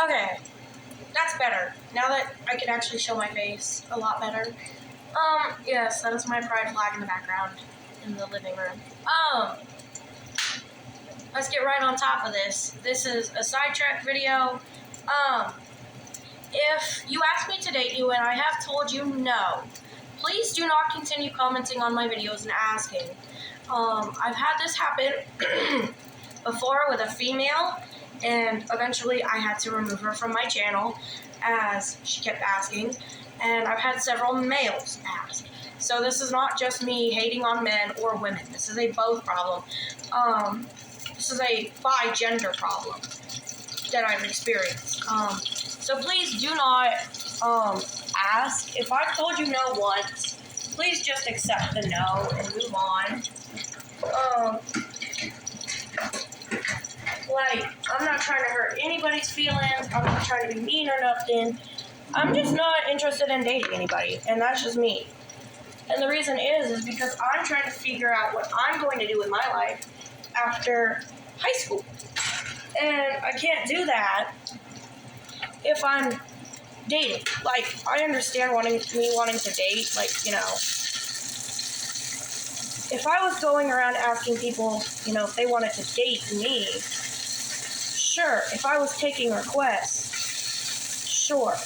Okay, that's better. Now that I can actually show my face a lot better. Yes, that is my pride flag in the background in the living room. Let's get right on top of this. This is a sidetrack video. If you ask me to date you and I have told you no, please do not continue commenting on my videos and asking. I've had this happen before with a female, and eventually I had to remove her from my channel as she kept asking, and I've had several males ask. So this is not just me hating on men or women. This is a both problem. This is a bi-gender problem that I've experienced. So please do not ask. If I've told you no once, please just accept the no and move on. I'm not trying to hurt anybody's feelings. I'm not trying to be mean or nothing. I'm just not interested in dating anybody, and that's just me. And the reason is because I'm trying to figure out what I'm going to do with my life after high school. And I can't do that if I'm dating. Like, I understand wanting to date, if I was going around asking people, if they wanted to date me, sure. If I was taking requests, sure.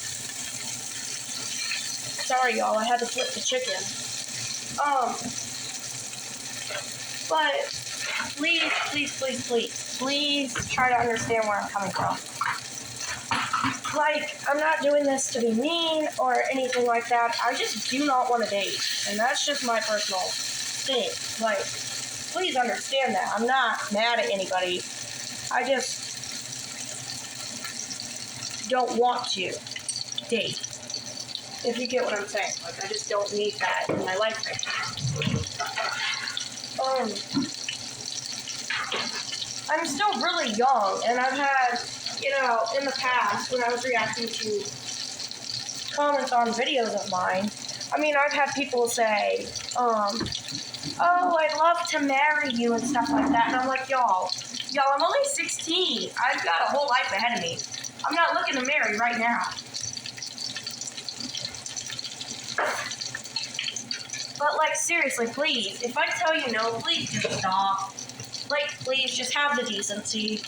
Sorry, y'all, I had to flip the chicken. But please try to understand where I'm coming from. I'm not doing this to be mean or anything like that. I just do not want to date, and that's just my personal thing. Please understand that. I'm not mad at anybody. I just don't want to date. If you get what I'm saying. I just don't need that in my life right now. I'm still really young, and I've had, in the past, when I was reacting to comments on videos of mine, I've had people say, oh, I'd love to marry you and stuff like that, and I'm like, y'all, I'm only 16. I've got a whole life ahead of me. I'm not looking to marry right now. But, seriously, please, if I tell you no, please just stop. Please, just have the decency.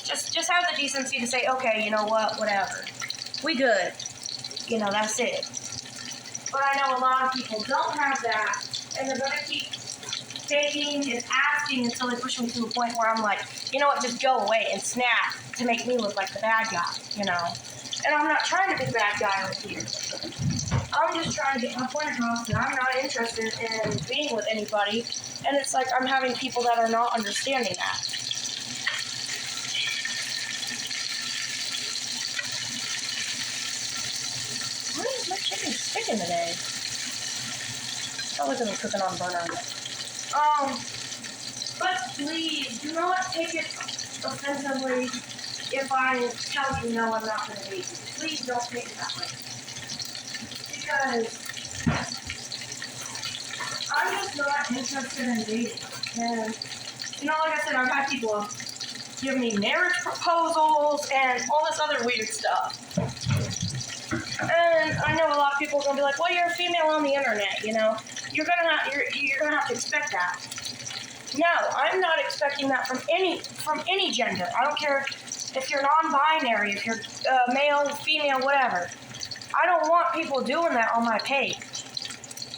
Just have the decency to say, okay, you know what, whatever. We good. That's it. But I know a lot of people don't have that, and they're going to keep begging and asking until they push me to a point where I'm like, you know what, just go away and snap to make me look like the bad guy, And I'm not trying to be the bad guy over here. I'm just trying to get my point across that I'm not interested in being with anybody, and it's like I'm having people that are not understanding that. Why is my chicken sticking today? Probably because I'm cooking on burner. But please, do not take it offensively if I tell you no, I'm not going to date you. Please don't take it that way. Because I'm just not interested in dating. And, like I said, I've had people give me marriage proposals and all this other weird stuff. And I know a lot of people are going to be like, well, you're a female on the internet, You're gonna have to expect that. No, I'm not expecting that from any gender. I don't care if you're non-binary, if you're male, female, whatever. I don't want people doing that on my page.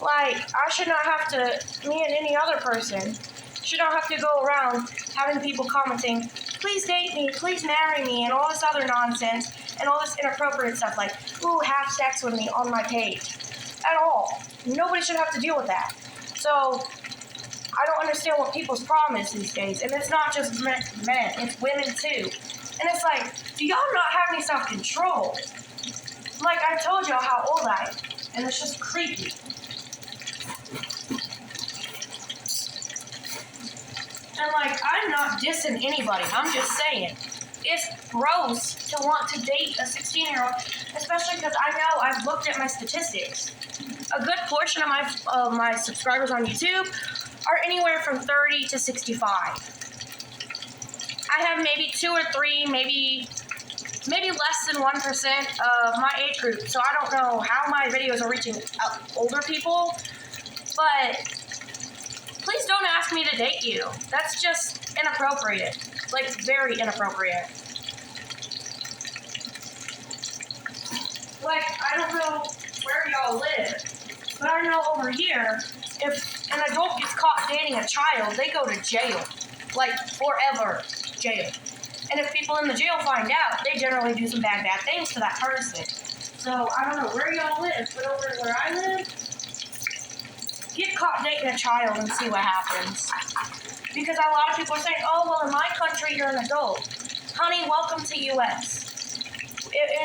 I should not have to, me and any other person, should not have to go around having people commenting, please date me, please marry me, and all this other nonsense, and all this inappropriate stuff ooh, have sex with me on my page. At all. Nobody should have to deal with that. So, I don't understand what people's problem is these days, and it's not just men, it's women too. And it's do y'all not have any self-control? I told y'all how old I am, and it's just creepy. And I'm not dissing anybody, I'm just saying, it's gross to want to date a 16-year-old, especially because I know I've looked at my statistics. A good portion of my subscribers on YouTube are anywhere from 30 to 65. I have maybe 2 or 3, maybe maybe less than 1% of my age group, so I don't know how my videos are reaching older people, but please don't ask me to date you. That's just inappropriate, like very inappropriate. Like, I don't know where y'all live, but I know over here, if an adult gets caught dating a child, they go to jail, like forever jail. And if people in the jail find out, they generally do some bad things to that person. So I don't know where y'all live, but over where I live, get caught dating a child and see what happens. Because a lot of people are saying, oh, well, in my country, you're an adult. Honey, welcome to U.S.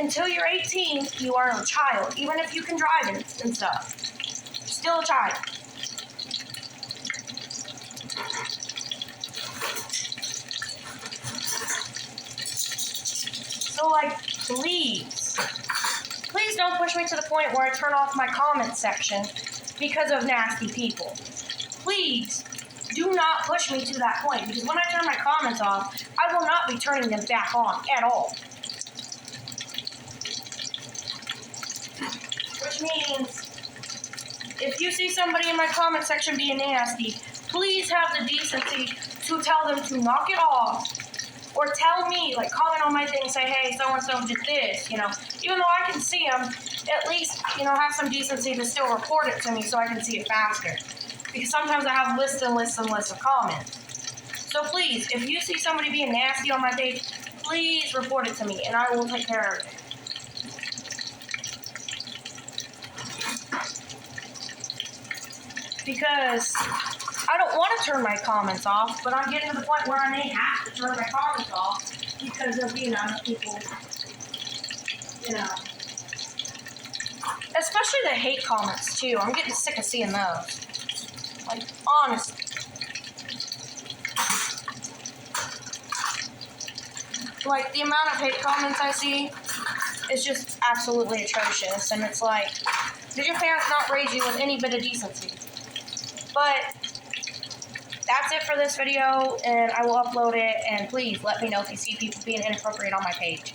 Until you're 18, you are a child. Even if you can drive and stuff. Still a child. So, like, please don't push me to the point where I turn off my comment section because of nasty people. Please do not push me to that point, because when I turn my comments off, I will not be turning them back on at all. Which means, if you see somebody in my comment section being nasty, please have the decency to tell them to knock it off. Or tell me, like, comment on my thing, say, hey, so-and-so did this, you know. Even though I can see them, at least, you know, have some decency to still report it to me so I can see it faster. Because sometimes I have lists and lists and lists of comments. So please, if you see somebody being nasty on my page, please report it to me, and I will take care of it. Because I don't want to turn my comments off, but I'm getting to the point where I may have to turn my comments off because of the amount of people, you know. Especially the hate comments, too. I'm getting sick of seeing those. Like, honestly. Like, the amount of hate comments I see is just absolutely atrocious. And it's like, did your parents not raise you with any bit of decency? But that's it for this video, and I will upload it, and please let me know if you see people being inappropriate on my page.